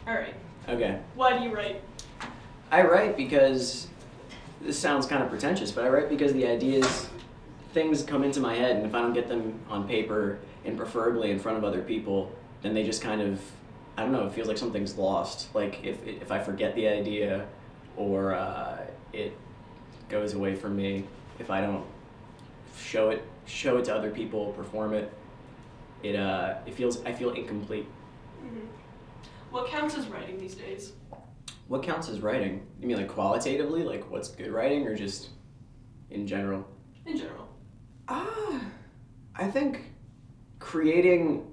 All right. Okay. Why do you write? I write because, this sounds kind of pretentious, but I write because the ideas, things come into my head, and if I don't get them on paper, and preferably in front of other people, then they just kind of, I don't know, it feels like something's lost. Like if I forget the idea, or it goes away from me, if I don't show it to other people, perform it, I feel incomplete. Mm-hmm. What counts as writing these days? What counts as writing? You mean like qualitatively, like what's good writing, or just in general? In general. I think creating,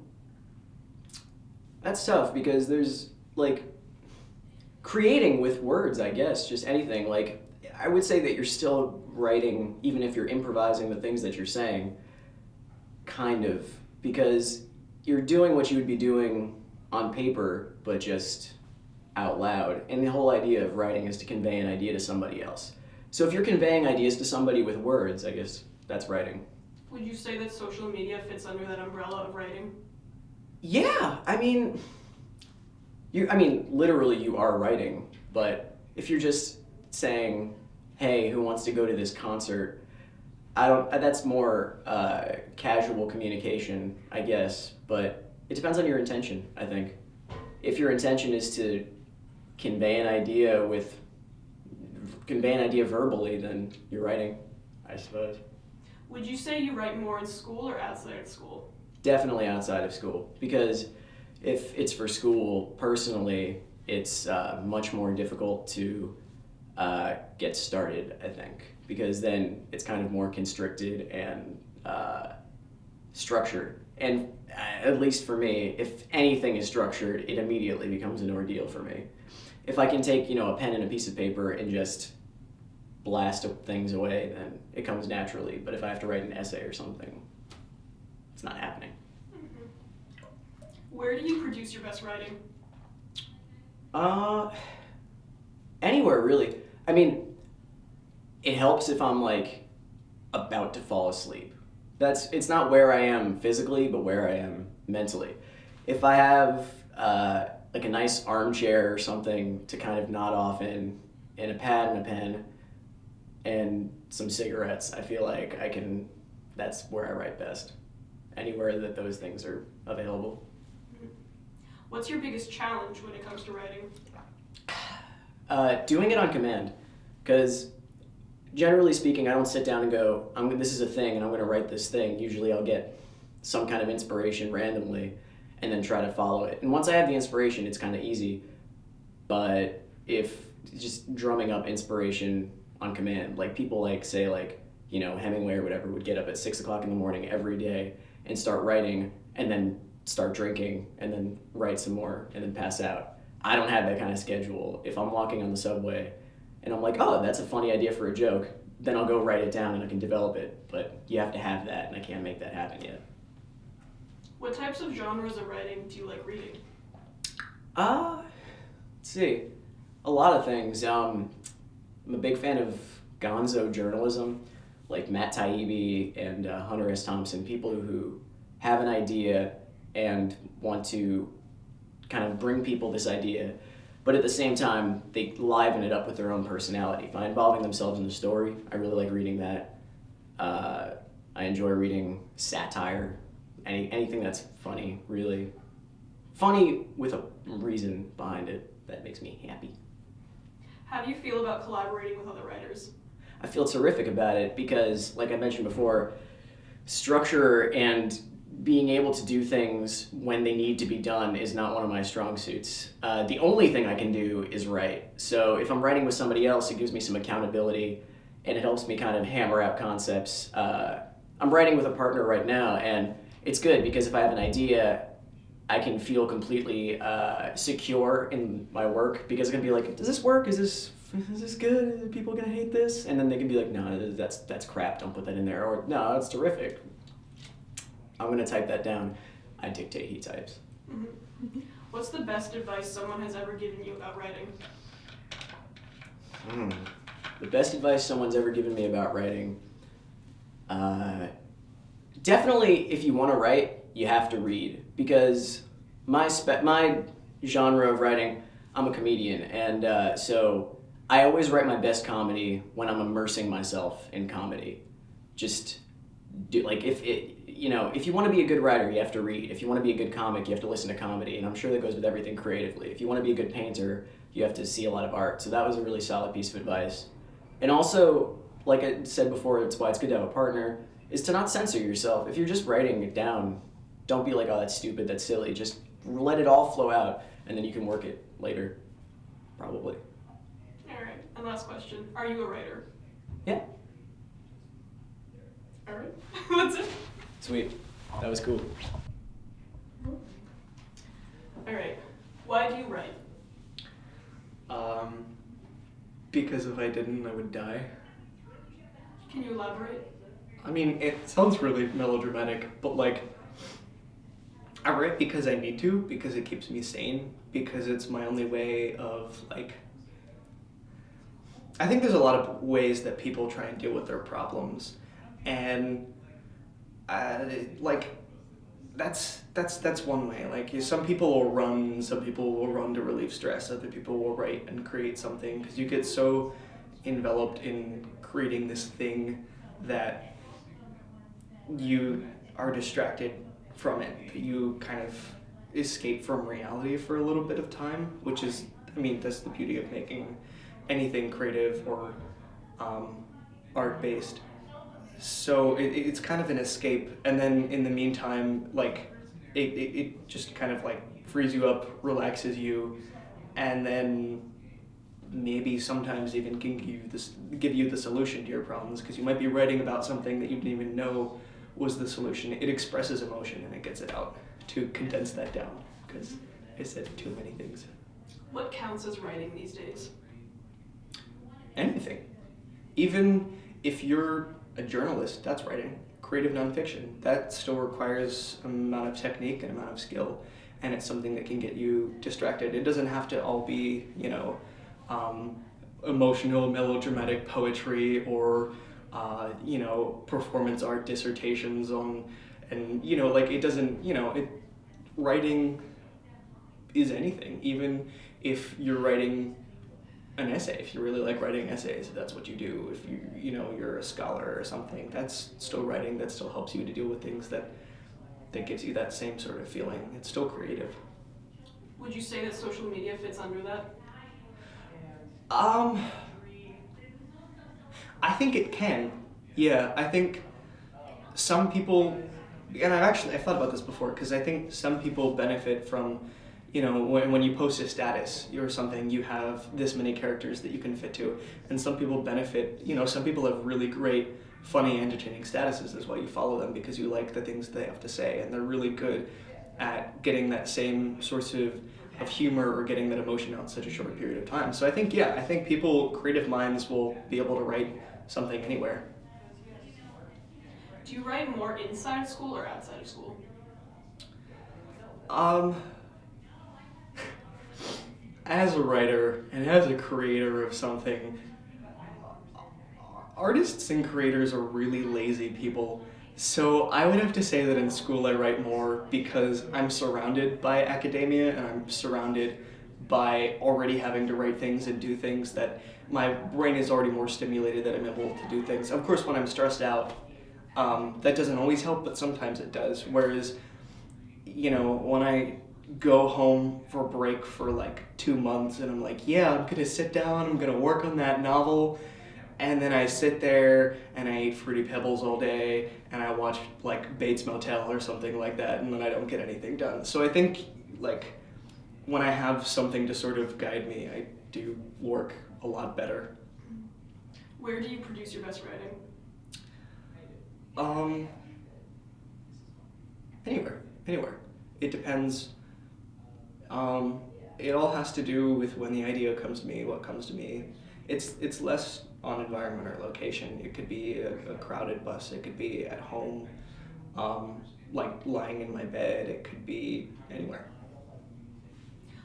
that's tough because there's like creating with words, I guess, just anything. Like I would say that you're still writing even if you're improvising the things that you're saying, kind of, because you're doing what you would be doing on paper, but just out loud. And the whole idea of writing is to convey an idea to somebody else. So if you're conveying ideas to somebody with words, I guess that's writing. Would you say that social media fits under that umbrella of writing? Yeah, I mean, literally you are writing, but if you're just saying, hey, who wants to go to this concert? I don't, that's more casual communication, I guess, but it depends on your intention, I think. If your intention is to convey an idea verbally, then you're writing, I suppose. Would you say you write more in school or outside of school? Definitely outside of school, because if it's for school, personally, it's much more difficult to get started, I think, because then it's kind of more constricted and structured. And at least for me, if anything is structured, it immediately becomes an ordeal for me. If I can take, a pen and a piece of paper and just blast things away, then it comes naturally. But if I have to write an essay or something, it's not happening. Mm-hmm. Where do you produce your best writing? Uh, Anywhere really. I mean, it helps if I'm like about to fall asleep. It's not where I am physically, but where I am mentally. If I have like a nice armchair or something to kind of nod off in, and a pad and a pen, and some cigarettes, I feel like that's where I write best. Anywhere that those things are available. Mm-hmm. What's your biggest challenge when it comes to writing? Doing it on command, because generally speaking, I don't sit down and go, this is a thing, and I'm going to write this thing. Usually I'll get some kind of inspiration randomly, and then try to follow it. And once I have the inspiration, it's kind of easy. But if just drumming up inspiration on command, like people say Hemingway or whatever would get up at 6 o'clock in the morning every day and start writing, and then start drinking, and then write some more, and then pass out. I don't have that kind of schedule. If I'm walking on the subway and I'm like, oh, that's a funny idea for a joke, then I'll go write it down and I can develop it. But you have to have that, and I can't make that happen yet. What types of genres of writing do you like reading? Let's see. A lot of things. I'm a big fan of gonzo journalism, like Matt Taibbi and Hunter S. Thompson, people who have an idea and want to kind of bring people this idea, but at the same time, they liven it up with their own personality by involving themselves in the story. I really like reading that. I enjoy reading satire, anything that's funny, really. Funny with a reason behind it that makes me happy. How do you feel about collaborating with other writers? I feel terrific about it because, like I mentioned before, structure and being able to do things when they need to be done is not one of my strong suits. The only thing I can do is write. So if I'm writing with somebody else, it gives me some accountability and it helps me kind of hammer out concepts. I'm writing with a partner right now, and it's good because if I have an idea, I can feel completely secure in my work because I can be like, does this work? Is this good? Are people gonna hate this? And then they can be like, no, that's crap. Don't put that in there. Or no, that's terrific. I'm gonna type that down. I dictate, he types. Mm-hmm. What's the best advice someone has ever given you about writing? The best advice someone's ever given me about writing. Definitely, if you want to write, you have to read because my genre of writing, I'm a comedian, and so I always write my best comedy when I'm immersing myself in comedy. Just do like if you want to be a good writer, you have to read. If you want to be a good comic, you have to listen to comedy, and I'm sure that goes with everything creatively. If you want to be a good painter, you have to see a lot of art. So that was a really solid piece of advice. And also, like I said before, it's why it's good to have a partner, is to not censor yourself. If you're just writing it down, don't be like, oh, that's stupid, that's silly. Just let it all flow out, and then you can work it later, probably. All right. And last question: are you a writer? Yeah. All right. That's it. Sweet. That was cool. All right. Why do you write? Because if I didn't, I would die. Can you elaborate? I mean, it sounds really melodramatic, but like, I write because I need to, because it keeps me sane, because it's my only way of like, I think there's a lot of ways that people try and deal with their problems, and like, that's one way. Like, some people will run, some people will run to relieve stress, other people will write and create something, because you get so enveloped in creating this thing that you are distracted from it. You kind of escape from reality for a little bit of time, which is, I mean, that's the beauty of making anything creative or art-based. So it's kind of an escape, and then in the meantime, like, it just kind of like frees you up, relaxes you, and then maybe sometimes even can give you the solution to your problems, because you might be writing about something that you didn't even know was the solution. It expresses emotion and it gets it out to condense that down, because I said too many things. What counts as writing these days? Anything. Even if you're a journalist, that's writing. Creative nonfiction, that still requires an amount of technique and amount of skill, and it's something that can get you distracted. It doesn't have to all be, emotional, melodramatic poetry or, performance art dissertations on, and, like, it doesn't, writing is anything. Even if you're writing an essay, if you really like writing essays, that's what you do. If you're a scholar or something, that's still writing. That still helps you to deal with things that gives you that same sort of feeling. It's still creative. Would you say that social media fits under that? I think it can. Yeah, I think some people, and I've thought about this before, because I think some people benefit from, when you post a status or something, you have this many characters that you can fit to, and some people benefit, some people have really great, funny, entertaining statuses is why you follow them, because you like the things they have to say, and they're really good at getting that same source of humor or getting that emotion out in such a short period of time. So I think creative minds will be able to write something anywhere. Do you write more inside school or outside of school? As a writer and as a creator of something, artists and creators are really lazy people. So I would have to say that in school I write more because I'm surrounded by academia, and I'm surrounded by already having to write things and do things that my brain is already more stimulated, that I'm able to do things. Of course, when I'm stressed out, that doesn't always help, but sometimes it does. Whereas, when I go home for a break for like 2 months and I'm like, yeah, I'm gonna sit down, I'm gonna work on that novel, and then I sit there and I eat Fruity Pebbles all day and I watch like Bates Motel or something like that, and then I don't get anything done. So I think, like, when I have something to sort of guide me, I do work a lot better. Where do you produce your best writing? Anywhere. It depends. It all has to do with when the idea comes to me, what comes to me. It's less on environment or location. It could be a crowded bus. It could be at home, like lying in my bed. It could be anywhere.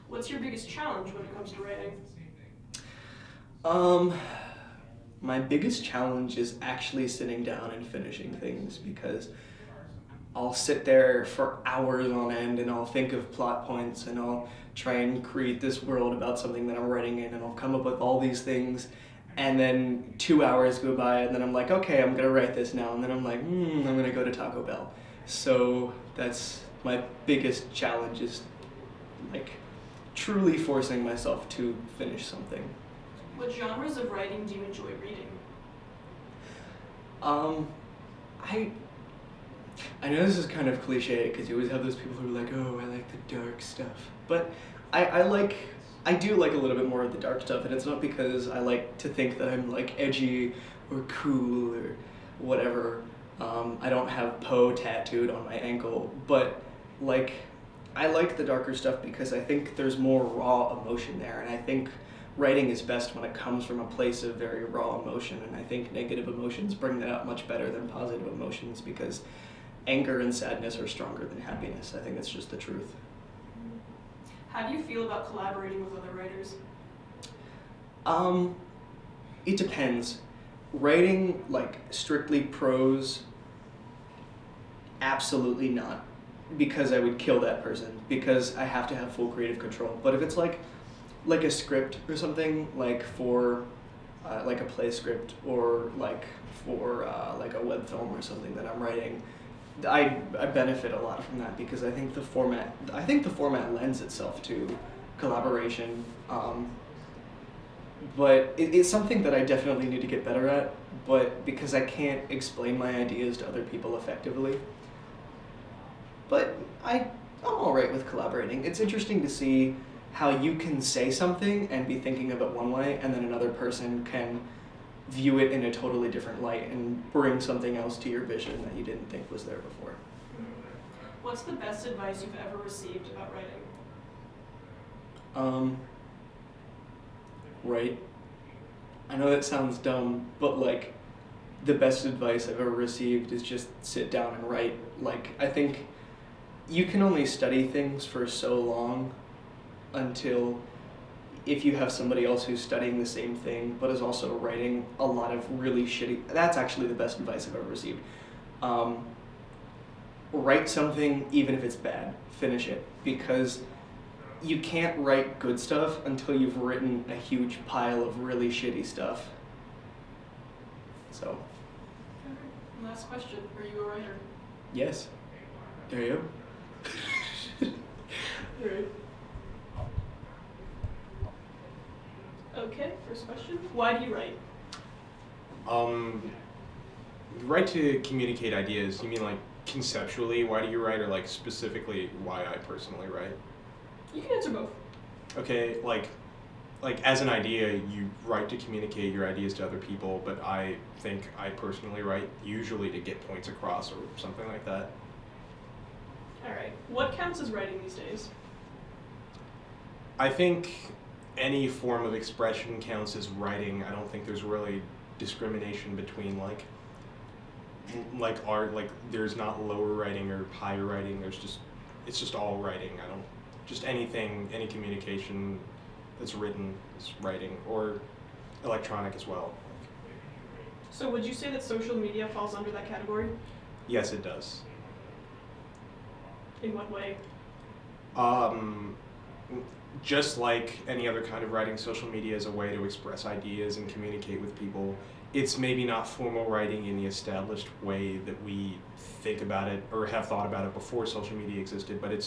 What's your biggest challenge when it comes to writing? My biggest challenge is actually sitting down and finishing things, because a I'll sit there for hours on end and I'll think of plot points and I'll try and create this world about something that I'm writing in and I'll come up with all these things. And then 2 hours go by and then I'm like, okay, I'm gonna write this now. And then I'm like, I'm gonna go to Taco Bell. So that's my biggest challenge, is like truly forcing myself to finish something. What genres of writing do you enjoy reading? I know this is kind of cliche because you always have those people who are like, oh, I like the dark stuff. But I do like a little bit more of the dark stuff, and it's not because I like to think that I'm like edgy or cool or whatever. I don't have Poe tattooed on my ankle, but like I like the darker stuff because I think there's more raw emotion there, and I think writing is best when it comes from a place of very raw emotion, and I think negative emotions bring that out much better than positive emotions because anger and sadness are stronger than happiness. I think it's just the truth. How do you feel about collaborating with other writers? It depends. Writing like strictly prose, absolutely not, because I would kill that person because I have to have full creative control. But if it's like a script or something, like for like a play script or like for like a web film or something that I'm writing, I benefit a lot from that because I think the format lends itself to collaboration. But it's something that I definitely need to get better at, but because I can't explain my ideas to other people effectively. But I'm all right with collaborating. It's interesting to see how you can say something and be thinking of it one way, and then another person can view it in a totally different light and bring something else to your vision that you didn't think was there before. What's the best advice you've ever received about writing? Right. I know that sounds dumb, but like the best advice I've ever received is just sit down and write. Like I think you can only study things for so long until if you have somebody else who's studying the same thing but is also writing a lot of really shitty, that's actually the best advice I've ever received. Write something even if it's bad, finish it, because you can't write good stuff until you've written a huge pile of really shitty stuff. So, Okay. Last question. Are you a writer? yes. There you go. Alright. Okay, first question. Why do you write? You write to communicate ideas. You mean like conceptually, why do you write, or like specifically why I personally write? You can answer both. Okay, like as an idea, you write to communicate your ideas to other people, but I think I personally write usually to get points across or something like that. Alright. What counts as writing these days? I think any form of expression counts as writing. I don't think there's really discrimination between like art, like there's not lower writing or higher writing. It's just all writing. I don't, just anything, any communication that's written is writing, or electronic as well. So would you say that social media falls under that category? Yes, it does. In what way? Just like any other kind of writing, social media is a way to express ideas and communicate with people. It's maybe not formal writing in the established way that we think about it or have thought about it before social media existed, but it's